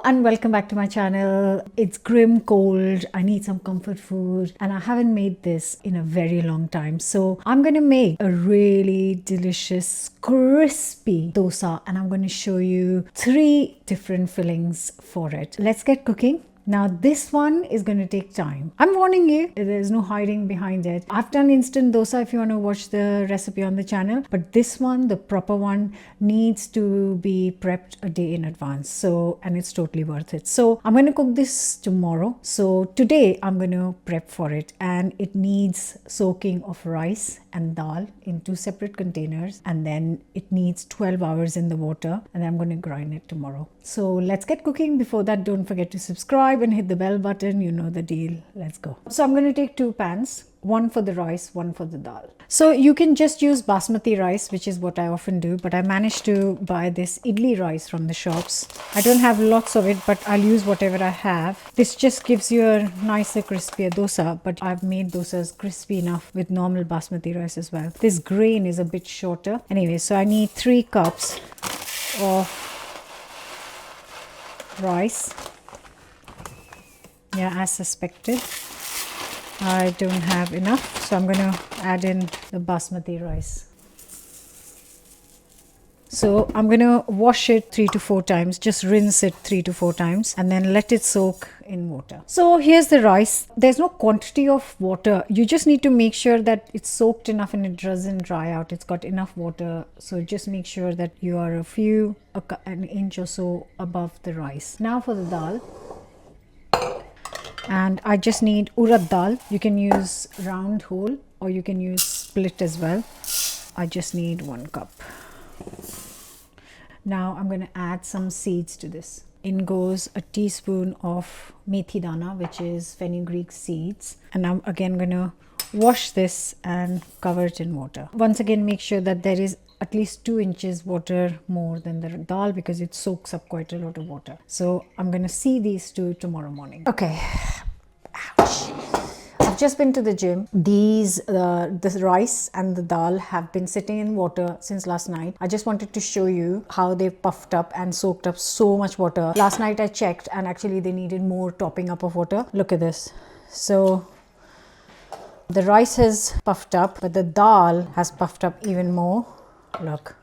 and welcome back to my channel. It's grim cold, I need some comfort food and I haven't made this in a very long time. So I'm gonna make a really delicious crispy dosa and I'm going to show you 3 different fillings for it. Let's get cooking. Now this one is going to take time. I'm warning you, there's no hiding behind it. I've done instant dosa if you want to watch the recipe on the channel, but this one, the proper one, needs to be prepped a day in advance. And it's totally worth it. So I'm going to cook this tomorrow. So today I'm going to prep for it, and it needs soaking of rice and dal in 2 separate containers, and then it needs 12 hours in the water, and I'm going to grind it tomorrow. So let's get cooking. Before that, don't forget to subscribe and hit the bell button. You know the deal. Let's go. So I'm going to take 2 pans, one for the rice, one for the dal. So you can just use basmati rice, which is what I often do, but I managed to buy this idli rice from the shops. I don't have lots of it, but I'll use whatever I have. This just gives you a nicer, crispier dosa, but I've made dosas crispy enough with normal basmati rice as well. This grain is a bit shorter. Anyway, so I need 3 cups of rice. Yeah, as suspected. I don't have enough, so I'm going to add in the basmati rice. So I'm going to wash it 3 to 4 times, just rinse it 3 to 4 times and then let it soak in water. So here's the rice. There's no quantity of water. You just need to make sure that it's soaked enough and it doesn't dry out. It's got enough water. So just make sure that you are an inch or so above the rice. Now for the dal. And I just need urad dal. You can use round whole or you can use split as well. I just need 1 cup. Now I'm going to add some seeds to this. In goes a teaspoon of methi dana, which is fenugreek seeds. And I'm again going to wash this and cover it in water. Once again, make sure that there is at least 2 inches water more than the dal because it soaks up quite a lot of water. So I'm going to see these 2 tomorrow morning. Okay. Ouch. I've just been to the gym. The rice and the dal have been sitting in water since last night. I just wanted to show you how they've puffed up and soaked up so much water. Last night I checked and actually they needed more topping up of water. Look at this. So the rice has puffed up, but the dal has puffed up even more. Look,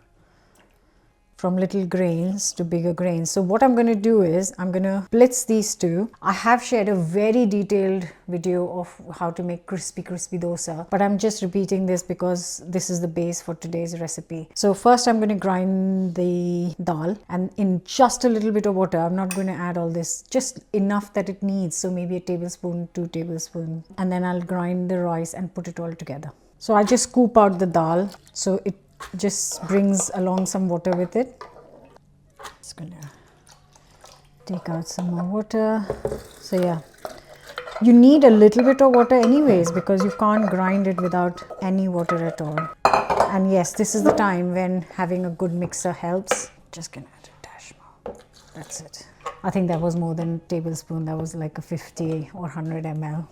from little grains to bigger grains. So what I'm going to do is I'm going to blitz these 2. I have shared a very detailed video of how to make crispy dosa, but I'm just repeating this because this is the base for today's recipe. So first I'm going to grind the dal, and in just a little bit of water. I'm not going to add all this, just enough that it needs. So maybe a tablespoon, 2 tablespoons, and then I'll grind the rice and put it all together. So I just scoop out the dal, so it just brings along some water with it. Just gonna take out some more water. So yeah, you need a little bit of water anyways because you can't grind it without any water at all. And yes, this is the time when having a good mixer helps. Just gonna add a dash more. That's it. I think that was more than a tablespoon. That was like a 50 or 100 ml.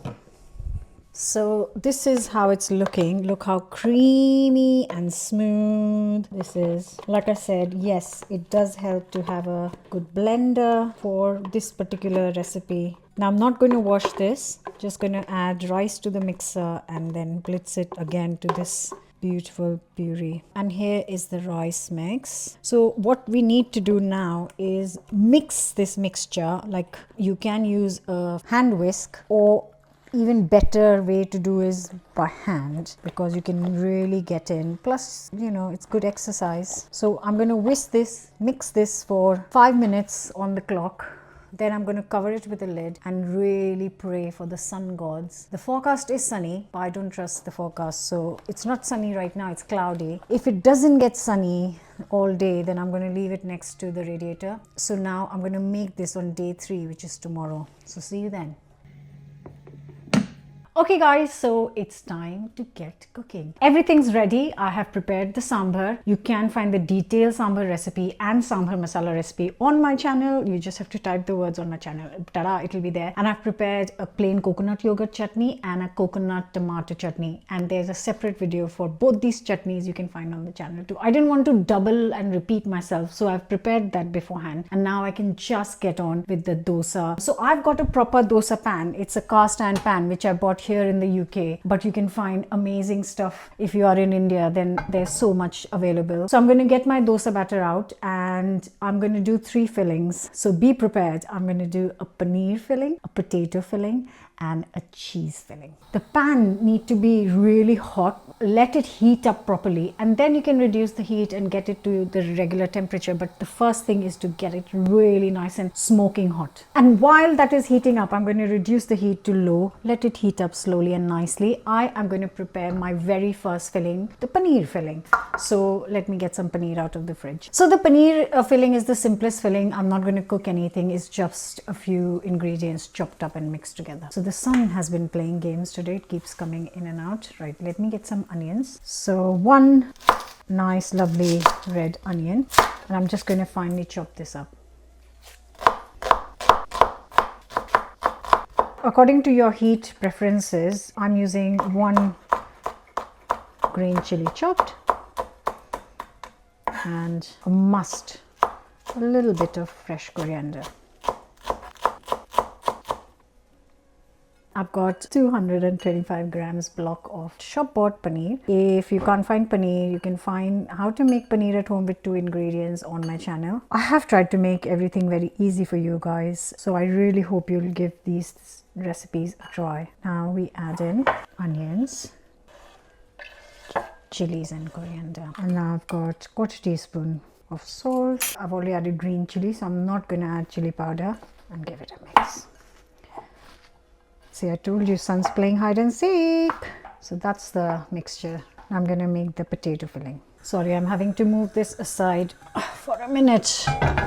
So this is how it's looking. Look how creamy and smooth this is. Like I said, yes, it does help to have a good blender for this particular recipe. Now I'm not going to wash this. Just going to add rice to the mixer and then blitz it again to this beautiful puree. And here is the rice mix. So what we need to do now is mix this mixture. Like you can use a hand whisk, or even better way to do is by hand because you can really get in. Plus, you know, it's good exercise. So I'm going to mix this for 5 minutes on the clock. Then I'm going to cover it with a lid and really pray for the sun gods. The forecast is sunny, but I don't trust the forecast. So it's not sunny right now, it's cloudy. If it doesn't get sunny all day, then I'm going to leave it next to the radiator. So now I'm going to make this on day 3, which is tomorrow. So see you then. Okay guys, so it's time to get cooking. Everything's ready. I have prepared the sambhar. You can find the detailed sambhar recipe and sambhar masala recipe on my channel. You just have to type the words on my channel. Ta-da, it'll be there. And I've prepared a plain coconut yogurt chutney and a coconut tomato chutney. And there's a separate video for both these chutneys you can find on the channel too. I didn't want to double and repeat myself, so I've prepared that beforehand. And now I can just get on with the dosa. So I've got a proper dosa pan. It's a cast iron pan which I bought here in the UK, but you can find amazing stuff if you are in India. Then there's so much available. So I'm going to get my dosa batter out and I'm going to do 3 fillings. So be prepared. I'm going to do a paneer filling, a potato filling, and a cheese filling. The pan need to be really hot. Let it heat up properly, and then you can reduce the heat and get it to the regular temperature. But the first thing is to get it really nice and smoking hot. And while that is heating up, I'm going to reduce the heat to low. Let it heat up slowly and nicely. I am going to prepare my very first filling, the paneer filling. So let me get some paneer out of the fridge. So the paneer filling is the simplest filling. I'm not going to cook anything. It's just a few ingredients chopped up and mixed together. So the sun has been playing games today. It keeps coming in and out. Right, let me get some onions. So 1 nice lovely red onion, and I'm just going to finely chop this up. According to your heat preferences, I'm using 1 green chili chopped and a little bit of fresh coriander. I've got 225 grams block of shop bought paneer. If you can't find paneer, you can find how to make paneer at home with 2 ingredients on my channel. I have tried to make everything very easy for you guys, so I really hope you'll give these recipes a try. Now we add in onions, chilies and coriander. And now I've got 1/4 teaspoon of salt. I've already added green chili, so I'm not going to add chili powder, and give it a mix. See, I told you son's playing hide and seek. So that's the mixture. I'm going to make the potato filling. Sorry, I'm having to move this aside for a minute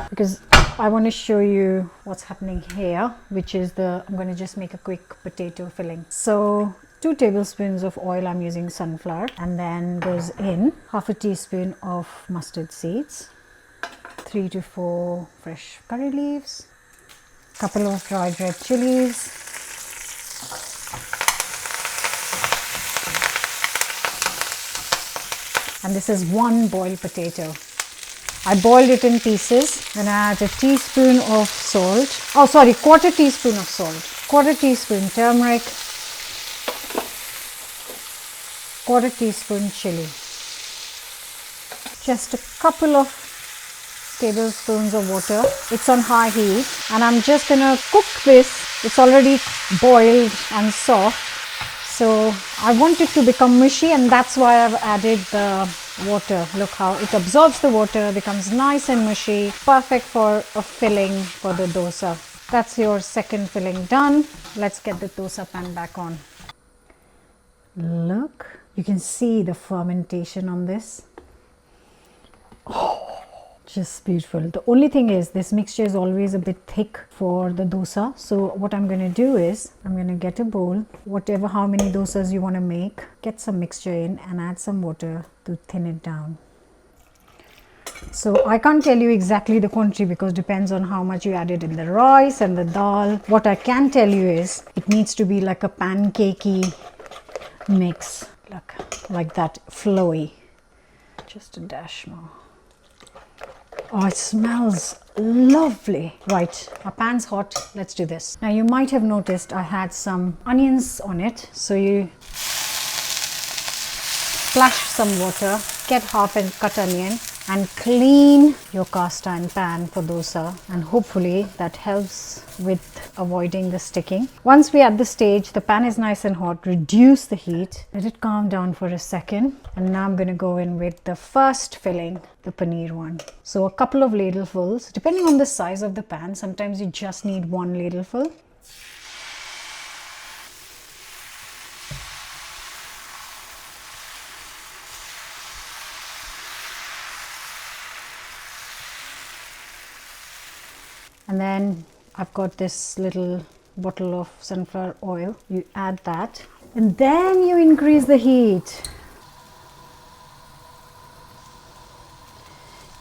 because I want to show you what's happening here, which is I'm going to just make a quick potato filling. So 2 tablespoons of oil, I'm using sunflower, and then goes in 1/2 teaspoon of mustard seeds, 3 to 4 fresh curry leaves, couple of dried red chilies, and this is 1 boiled potato. I boiled it in pieces. Then I add a teaspoon of salt. Oh, sorry, 1/4 teaspoon of salt, 1/4 teaspoon turmeric, 1/4 teaspoon chili. Just a couple of tablespoons of water. It's on high heat, and I'm just gonna cook this. It's already boiled and soft. So I want it to become mushy, and that's why I've added the water. Look how it absorbs the water, becomes nice and mushy, perfect for a filling for the dosa. That's your second filling done. Let's get the dosa pan back on. Look, you can see the fermentation on this. Just beautiful. The only thing is this mixture is always a bit thick for the dosa. So what I'm going to do is I'm going to get a bowl, how many dosas you want to make, get some mixture in and add some water to thin it down. So I can't tell you exactly the quantity because it depends on how much you added in the rice and the dal. What I can tell you is it needs to be like a pancakey mix. Look, like that, flowy. Just a dash more. Oh, it smells lovely. Right, our pan's hot. Let's do this. Now you might have noticed I had some onions on it. So you splash some water, get half a cut onion, and clean your cast iron pan for dosa, and hopefully that helps with avoiding the sticking. Once we're at the stage, the pan is nice and hot, reduce the heat, let it calm down for a second, and now I'm going to go in with the first filling, the paneer one. So a couple of ladlefuls, depending on the size of the pan. Sometimes you just need 1 ladleful. And then I've got this little bottle of sunflower oil. You add that And then you increase the heat.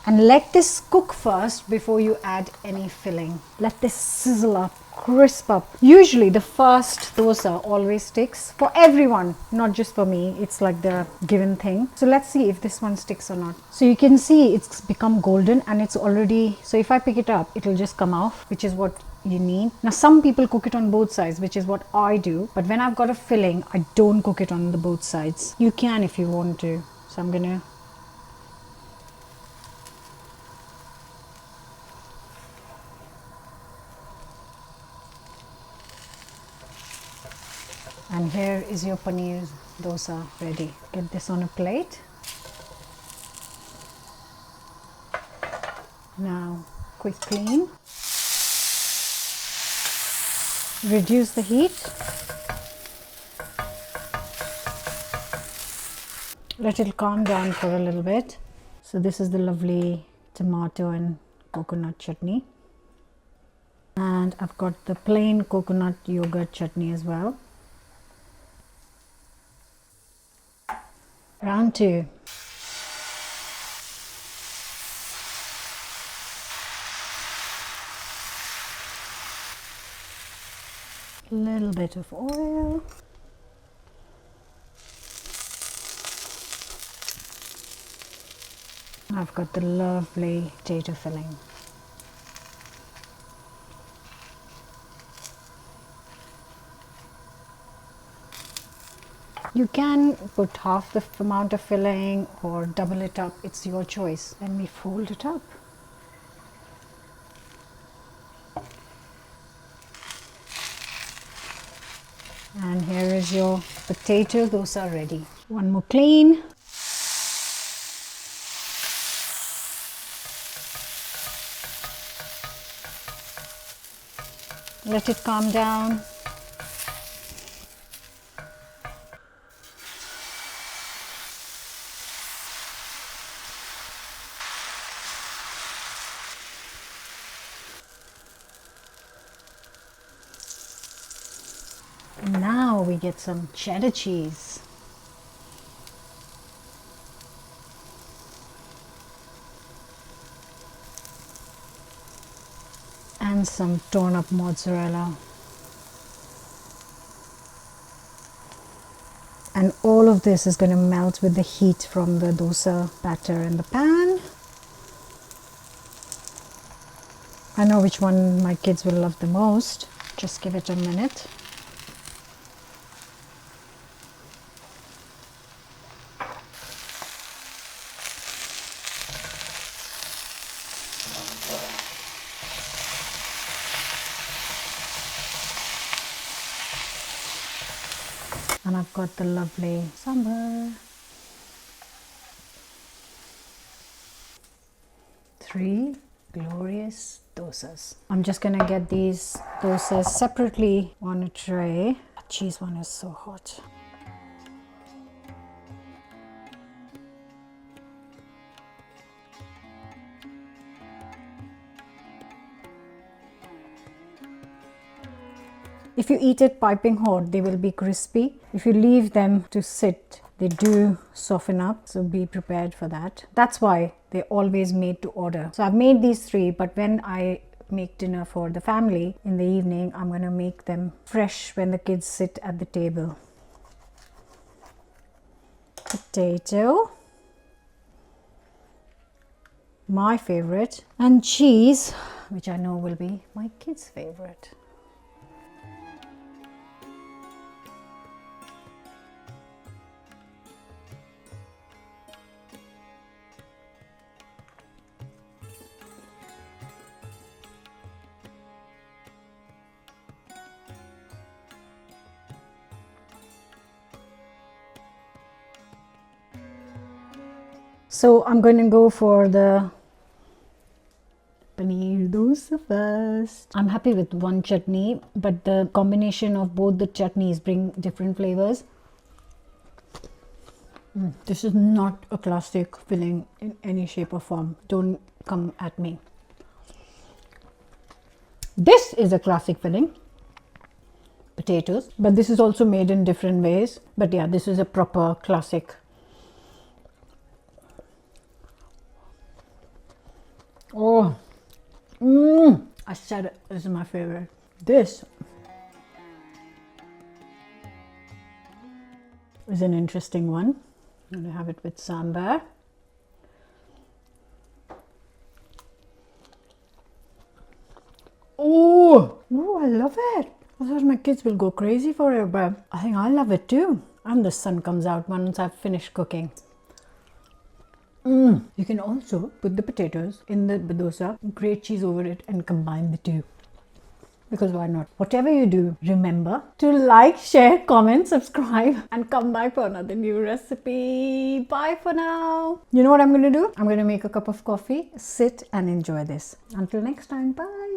And let this cook first before you add any filling. Let this sizzle up, crisp up. Usually the first dosa always sticks for everyone, not just for me. It's like the given thing. So let's see if this one sticks or not. So you can see it's become golden and it's already, so if I pick it up, it'll just come off, which is what you need. Now some people cook it on both sides, which is what I do. But when I've got a filling, I don't cook it on the both sides. You can if you want to. So I'm gonna and here is your paneer dosa ready. Get this on a plate. Now quick clean. Reduce the heat. Let it calm down for a little bit. So this is the lovely tomato and coconut chutney. And I've got the plain coconut yogurt chutney as well. Round 2. A little bit of oil. I've got the lovely potato filling. You can put half the amount of filling or double it up. It's your choice. Let me fold it up. And here is your potato dosa ready. One more clean. Let it calm down. Now we get some cheddar cheese. And some torn up mozzarella. And all of this is going to melt with the heat from the dosa batter in the pan. I know which one my kids will love the most. Just give it a minute. And I've got the lovely Sambhar. 3 glorious dosas. I'm just gonna get these dosas separately on a tray. The cheese one is so hot. If you eat it piping hot, they will be crispy. If you leave them to sit, they do soften up, so be prepared for that. That's why they're always made to order. So I've made these 3, but when I make dinner for the family in the evening, I'm going to make them fresh when the kids sit at the table. Potato, my favorite, and cheese, which I know will be my kids' favorite. So I'm going to go for the paneer dosa first. I'm happy with one chutney, but the combination of both the chutneys bring different flavors. This is not a classic filling in any shape or form. Don't come at me. This is a classic filling. potatoes, but this is also made in different ways. But yeah, this is a proper classic. Oh, I said it. This is my favorite. This is an interesting one. I'm going to have it with Sambhar. Oh, I love it. I thought my kids will go crazy for it, but I think I love it too. And the sun comes out once I've finished cooking. You can also put the potatoes in the dosa, grate cheese over it, and combine the two. Because why not? Whatever you do, remember to like, share, comment, subscribe, and come back for another new recipe. Bye for now. You know what I'm going to do? I'm going to make a cup of coffee, sit and enjoy this. Until next time, bye.